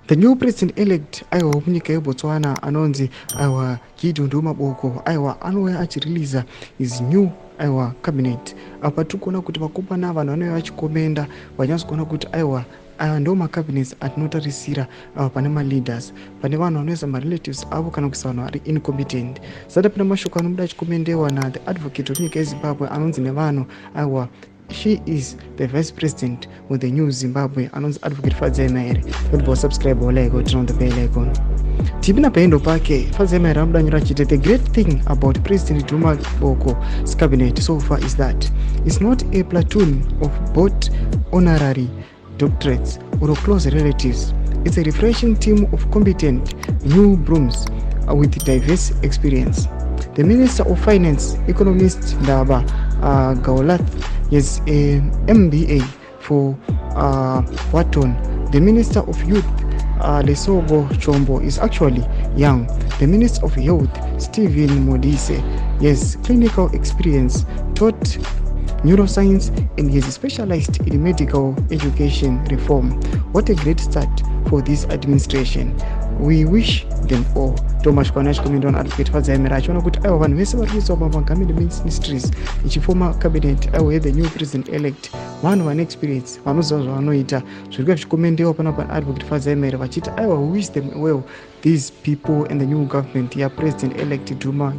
The new president-elect aiwa munyika yeBotswana anonzi aiwa Gideon Boko aiwa anouya achireleasa his new aiwa cabinet. Apa tikuona kuti vakomana vanhu vanouya vachikomenda vanyatsokuona kuti aiwa ndo macabinets atinotarisira pane maleaders, pane vanhu vanoisa marelatives avo kana kuisa vanhu vari incompetent. Zata pana mashoko anobuda achikomendewa naThe advocate wenyika yeZimbabwe anonzi nevanhu aiwa she is the vice president with the new Zimbabwe anonzi advocate Fadzemaere. Don't subscribe or like or turn on the bell icon. Tipina paendo pake Fadzemaere anodanyira achiti the great thing about President Boko's cabinet so far is that it's not a platoon of both honorary doctorates or close relatives. It's a refreshing team of competent new brooms with diverse experience. The Minister of Finance, Economist Ndaba Gaulath, is an MBA for Wharton. The Minister of Youth, Lesogo Chombo, is actually young. The Minister of Health, Stephen Modise, has clinical experience, taught neuroscience, and he is specialized in medical education reform. What a great start for this administration. We wish them all. Thomas Kwanash comment on advocate Fadzemaere achiona kuti aiwa vanhu vese vari kuiswa pamagovernment ministries ichifoma cabinet aiwa the new president elect vanhu vane experience vanoziva zvavanoita. Zviri kuva zvichikomendewa panapa advocate Fadzemaere vachiti aiwa we wish them well these people and the new government ya president elect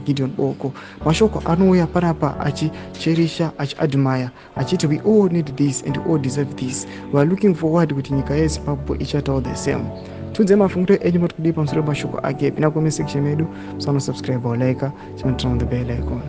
Gideon Boko. Mashoko anouya panapa achicherisha achiadmire achiti we all need this and we all deserve this. We are looking forward kuti nyika yeZimbabwe ichatawo the same. Tunze mafunguro enyu mati kudi pamusoro mashoko ake pina comment section medu, subscribe or like, turn on the bell icon.